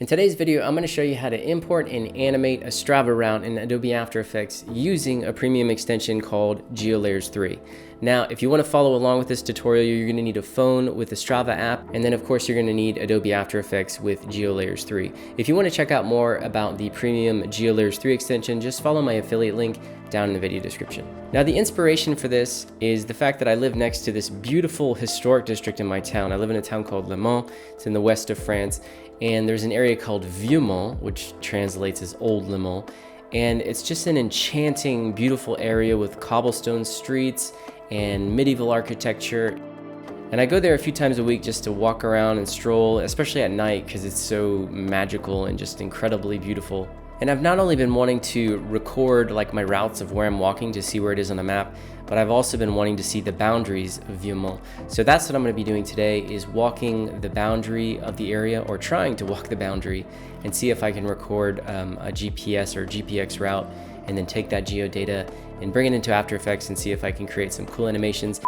In today's video, I'm going to show you how to import and animate a Strava route in Adobe After Effects using a premium extension called GEOlayers 3. Now, if you want to follow along with this tutorial, you're going to need a phone with the Strava app, and then of course you're going to need Adobe After Effects with GEOlayers 3. If you want to check out more about the premium GEOlayers 3 extension, just follow my affiliate link down in the video description. Now, the inspiration for this is the fact that I live next to this beautiful historic district in my town. I live in a town called Le Mans. It's in the west of France, and there's an area called Vieux-Mont, which translates as Old Le Mans, and it's just an enchanting, beautiful area with cobblestone streets and medieval architecture. And I go there a few times a week just to walk around and stroll, especially at night because it's so magical and just incredibly beautiful. And I've not only been wanting to record like my routes of where I'm walking to see where it is on the map, but I've also been wanting to see the boundaries of Vieux-Mont. So that's what I'm going to be doing today, is walking the boundary of the area, or trying to walk the boundary and see if I can record a GPS or GPX route, and then take that geo data and bring it into After Effects and see if I can create some cool animations.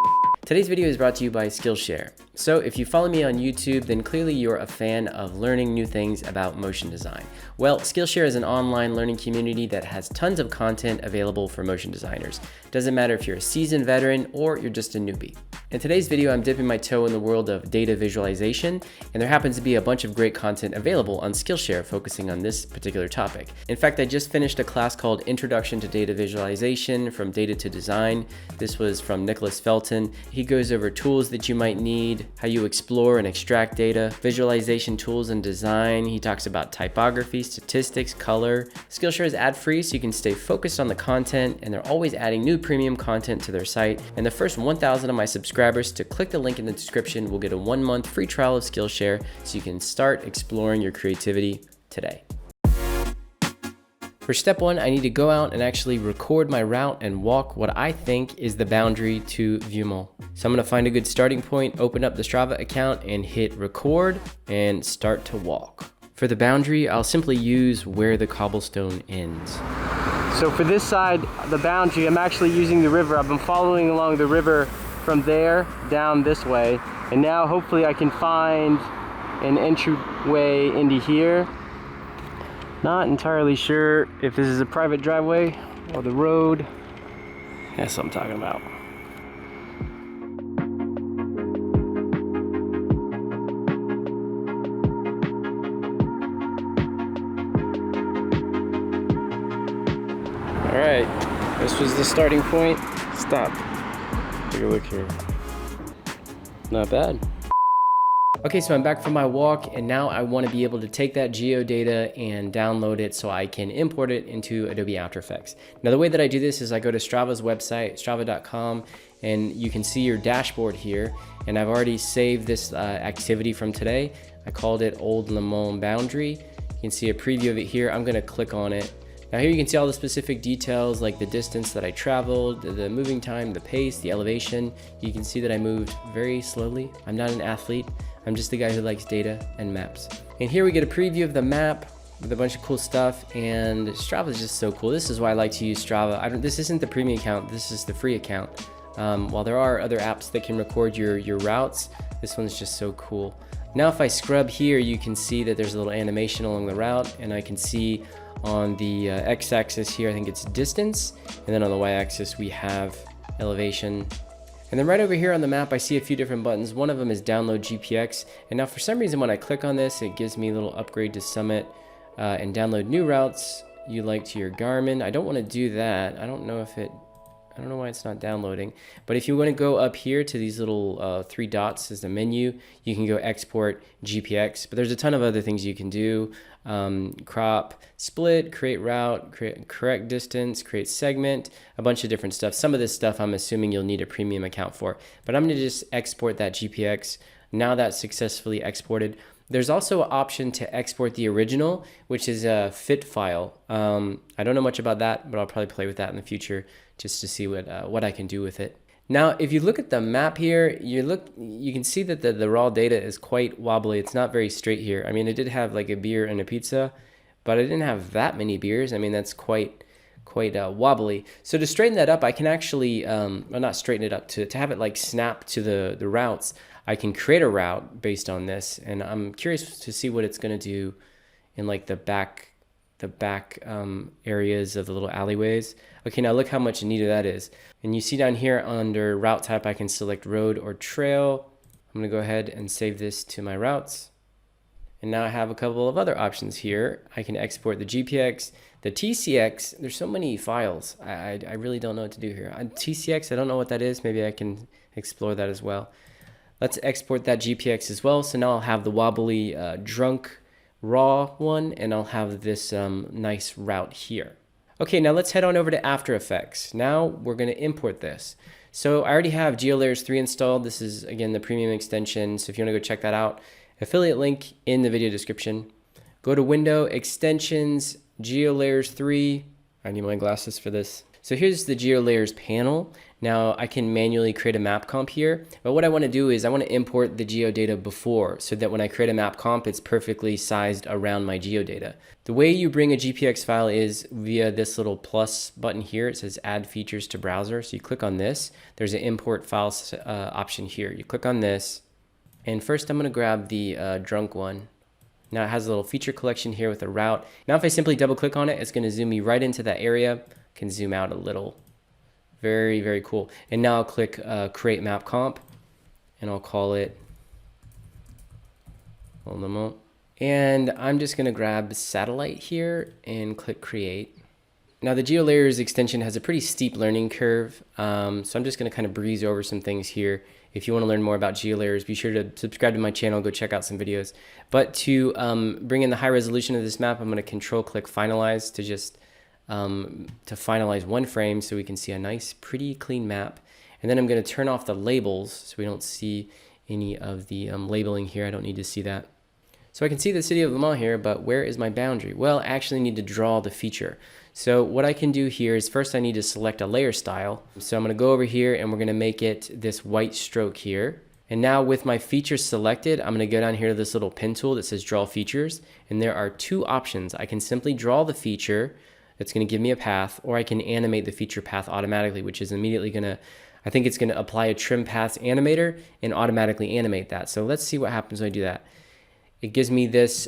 Today's video is brought to you by Skillshare. So if you follow me on YouTube, then clearly you're a fan of learning new things about motion design. Well, Skillshare is an online learning community that has tons of content available for motion designers. Doesn't matter if you're a seasoned veteran or you're just a newbie. In today's video, I'm dipping my toe in the world of data visualization, and there happens to be a bunch of great content available on Skillshare focusing on this particular topic. In fact, I just finished a class called Introduction to Data Visualization from Data to Design. This was from Nicholas Felton. He goes over tools that you might need, how you explore and extract data, visualization tools and design. He talks about typography, statistics, color. Skillshare is ad-free, so you can stay focused on the content, and they're always adding new premium content to their site. And the first 1,000 of my subscribers to click the link in the description will get a 1-month free trial of Skillshare, so you can start exploring your creativity today. For step 1, I need to go out and actually record my route and walk what I think is the boundary to Vieux-Mont. So I'm going to find a good starting point, open up the Strava account and hit record and start to walk. For the boundary, I'll simply use where the cobblestone ends. So for this side, the boundary, I'm actually using the river. I've been following along the river from there down this way, and now hopefully I can find an entryway into here. Not entirely sure if this is a private driveway or the road. That's what I'm talking about. All right, this was the starting point. Stop. Take a look here. Not bad. Okay, so I'm back from my walk, and now I want to be able to take that geo data and download it so I can import it into Adobe After Effects. Now, the way that I do this is I go to Strava's website, strava.com, and you can see your dashboard here. And I've already saved this activity from today. I called it Old Le Mans Boundary. You can see a preview of it here. I'm going to click on it. Now here you can see all the specific details, like the distance that I traveled, the moving time, the pace, the elevation. You can see that I moved very slowly. I'm not an athlete. I'm just the guy who likes data and maps. And here we get a preview of the map with a bunch of cool stuff, and Strava is just so cool. This is why I like to use Strava. This isn't the premium account, this is the free account. While there are other apps that can record your routes, this one's just so cool. Now if I scrub here, you can see that there's a little animation along the route, and I can see on the x-axis here, I think it's distance, and then on the y-axis we have elevation. And then right over here on the map, I see a few different buttons. One of them is download GPX. And now for some reason, when I click on this, it gives me a little upgrade to Summit and download new routes you like to your Garmin. I don't want to do that. I don't know why it's not downloading. But if you want to go up here to these little 3 dots as the menu, you can go export GPX. But there's a ton of other things you can do. Crop, split, create route, create correct distance, create segment, a bunch of different stuff. Some of this stuff I'm assuming you'll need a premium account for. But I'm going to just export that GPX. Now that's successfully exported. There's also an option to export the original, which is a fit file. I don't know much about that, but I'll probably play with that in the future just to see what I can do with it. Now, if you look at the map here, you can see that the raw data is quite wobbly. It's not very straight here. I mean, it did have like a beer and a pizza, but I didn't have that many beers. I mean, that's quite wobbly. So to straighten that up, I can actually, well, not straighten it up, to have it like snap to the routes. I can create a route based on this, and I'm curious to see what it's going to do in like the back areas of the little alleyways. Okay, now look how much neater that is. And you see down here under route type, I can select road or trail. I'm gonna go ahead and save this to my routes. And now I have a couple of other options here. I can export the GPX, the TCX. There's so many files. I really don't know what to do here. TCX, I don't know what that is. Maybe I can explore that as well. Let's export that GPX as well. So now I'll have the wobbly drunk raw one, and I'll have this nice route here. Okay, now let's head on over to After Effects. Now we're gonna import this. So I already have GeoLayers 3 installed. This is, again, the premium extension. So if you wanna go check that out, affiliate link in the video description. Go to Window, Extensions, GeoLayers 3. I need my glasses for this. So here's the GeoLayers panel. Now I can manually create a map comp here, but what I want to do is I want to import the geodata before, so that when I create a map comp, it's perfectly sized around my geodata. The way you bring a GPX file is via this little plus button here. It says Add Features to Browser. So you click on this. There's an Import Files option here. You click on this, and first I'm going to grab the drunk one. Now it has a little feature collection here with a route. Now if I simply double click on it, it's going to zoom me right into that area. Can zoom out a little. Very, very cool. And now I'll click Create Map Comp, and I'll call it, hold on a moment. And I'm just gonna grab Satellite here and click Create. Now the GeoLayers extension has a pretty steep learning curve, so I'm just gonna kind of breeze over some things here. If you wanna learn more about GeoLayers, be sure to subscribe to my channel, go check out some videos. But to bring in the high resolution of this map, I'm gonna Control click Finalize to just to finalize one frame so we can see a nice, pretty clean map. And then I'm going to turn off the labels so we don't see any of the labeling here. I don't need to see that. So I can see the city of Le Mans here, but where is my boundary? Well, I actually need to draw the feature. So what I can do here is first I need to select a layer style. So I'm going to go over here and we're going to make it this white stroke here. And now with my features selected, I'm going to go down here to this little pen tool that says Draw Features. And there are two options. I can simply draw the feature. It's going to give me a path, or I can animate the feature path automatically, which is immediately going to, I think it's going to apply a trim paths animator and automatically animate that. So let's see what happens when I do that. It gives me this,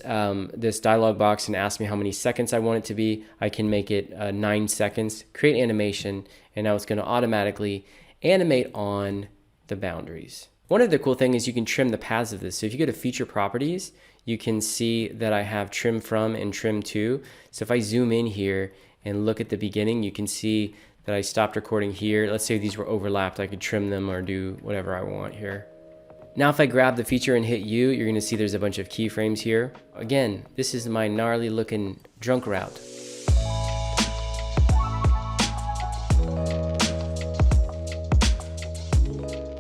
this dialog box and asks me how many seconds I want it to be. I can make it 9 seconds, create animation, and now it's going to automatically animate on the boundaries. One other cool thing is you can trim the paths of this. So if you go to Feature Properties, you can see that I have trim from and trim to. So if I zoom in here and look at the beginning, you can see that I stopped recording here. Let's say these were overlapped. I could trim them or do whatever I want here. Now if I grab the feature and hit U, you're going to see there's a bunch of keyframes here. Again, this is my gnarly looking drunk route.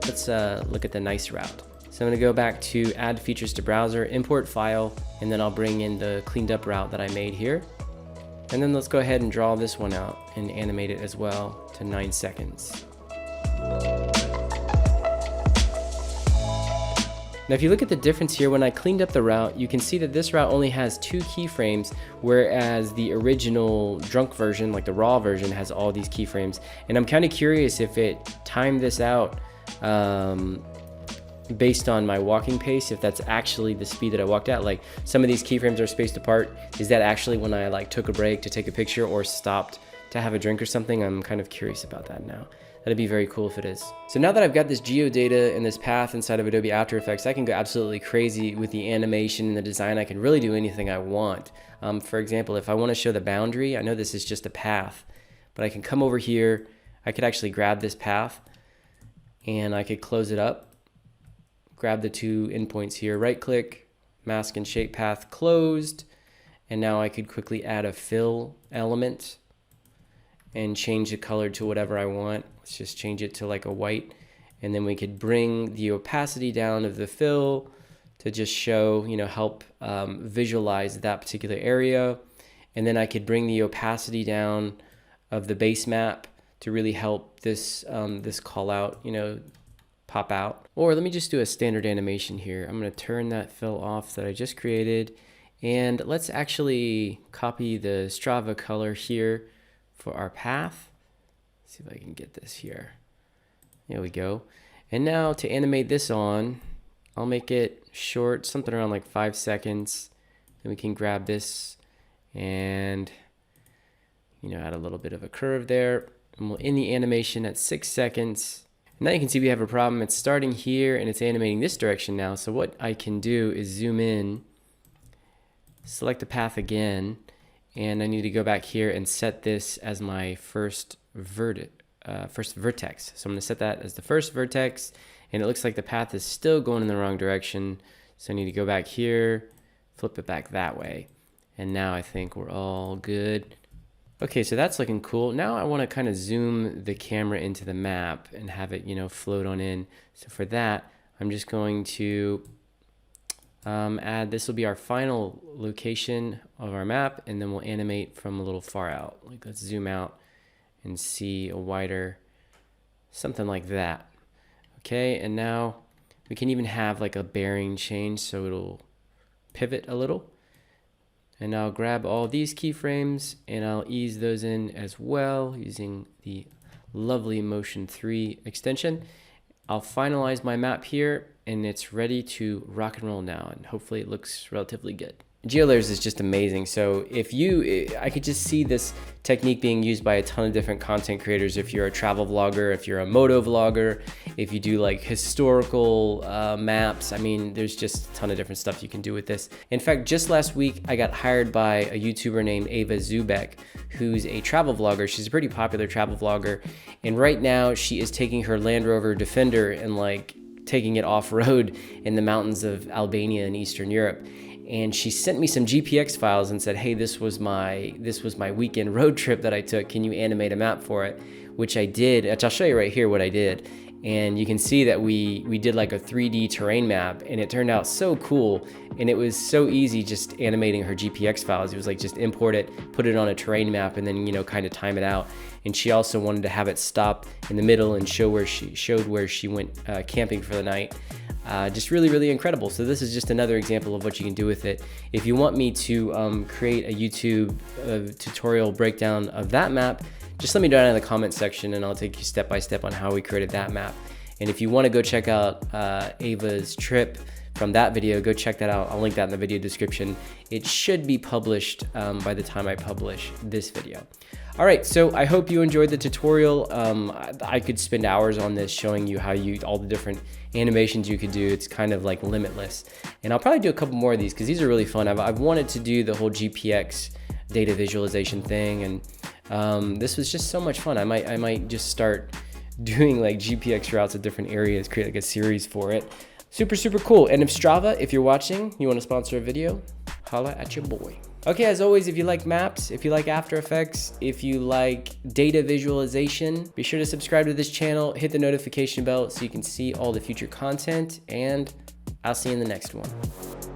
Let's look at the nice route. So I'm going to go back to Add Features to Browser, Import File, and then I'll bring in the cleaned up route that I made here. And then let's go ahead and draw this one out and animate it as well to 9 seconds. Now if you look at the difference here, when I cleaned up the route, you can see that this route only has 2 keyframes, whereas the original drunk version, like the raw version, has all these keyframes. And I'm kind of curious if it timed this out based on my walking pace, if that's actually the speed that I walked at. Like some of these keyframes are spaced apart. Is that actually when I like took a break to take a picture or stopped to have a drink or something? I'm kind of curious about that now. That'd be very cool if it is. So now that I've got this geodata and this path inside of Adobe After Effects, I can go absolutely crazy with the animation and the design. I can really do anything I want. For example, if I want to show the boundary, I know this is just a path, but I can come over here. I could actually grab this path and I could close it up. Grab the 2 endpoints here, right click, mask and shape path closed, and now I could quickly add a fill element and change the color to whatever I want. Let's just change it to like a white, and then we could bring the opacity down of the fill to just show, you know, help visualize that particular area. And then I could bring the opacity down of the base map to really help this this call out, you know, pop out. Or let me just do a standard animation here. I'm going to turn that fill off that I just created, and let's actually copy the Strava color here for our path. Let's see if I can get this here. There we go. And now to animate this on, I'll make it short, something around like 5 seconds. Then we can grab this and, you know, add a little bit of a curve there. And we'll end the animation at 6 seconds. And now you can see we have a problem. It's starting here and it's animating this direction now. So what I can do is zoom in, select the path again, and I need to go back here and set this as my first vertex. So I'm going to set that as the first vertex, and it looks like the path is still going in the wrong direction. So I need to go back here, flip it back that way. And now I think we're all good. Okay, so that's looking cool. Now I want to kind of zoom the camera into the map and have it, you know, float on in. So for that, I'm just going to add, this will be our final location of our map, and then we'll animate from a little far out. Like, let's zoom out and see a wider, something like that. Okay, and now we can even have like a bearing change, so it'll pivot a little. And I'll grab all these keyframes and I'll ease those in as well using the lovely Motion 3 extension. I'll finalize my map here and it's ready to rock and roll now, and hopefully it looks relatively good. GeoLayers is just amazing. So I could just see this technique being used by a ton of different content creators. If you're a travel vlogger, if you're a moto vlogger, if you do like historical maps, I mean, there's just a ton of different stuff you can do with this. In fact, just last week, I got hired by a YouTuber named Ava Zubek, who's a travel vlogger. She's a pretty popular travel vlogger. And right now she is taking her Land Rover Defender and like taking it off-road in the mountains of Albania and Eastern Europe. And she sent me some GPX files and said, hey, this was my weekend road trip that I took. Can you animate a map for it? Which I did. I'll show you right here what I did. And you can see that we did like a 3D terrain map, and it turned out so cool. And it was so easy just animating her GPX files. It was like just import it, put it on a terrain map, and then, you know, kind of time it out. And she also wanted to have it stop in the middle and showed where she went camping for the night. Just really, really incredible. So this is just another example of what you can do with it. If you want me to create a YouTube tutorial breakdown of that map, just let me know down in the comment section and I'll take you step by step on how we created that map. And if you want to go check out Ava's trip from that video, go check that out. I'll link that in the video description. It should be published by the time I publish this video. All right, so I hope you enjoyed the tutorial. I could spend hours on this showing you how all the different animations you could do. It's kind of like limitless. And I'll probably do a couple more of these because these are really fun. I've wanted to do the whole GPX data visualization thing, and this was just so much fun. I might just start doing like GPX routes at different areas, create like a series for it. Super, super cool. And if Strava, if you're watching, you want to sponsor a video, holla at your boy. Okay, as always, if you like maps, if you like After Effects, if you like data visualization, be sure to subscribe to this channel, hit the notification bell so you can see all the future content, and I'll see you in the next one.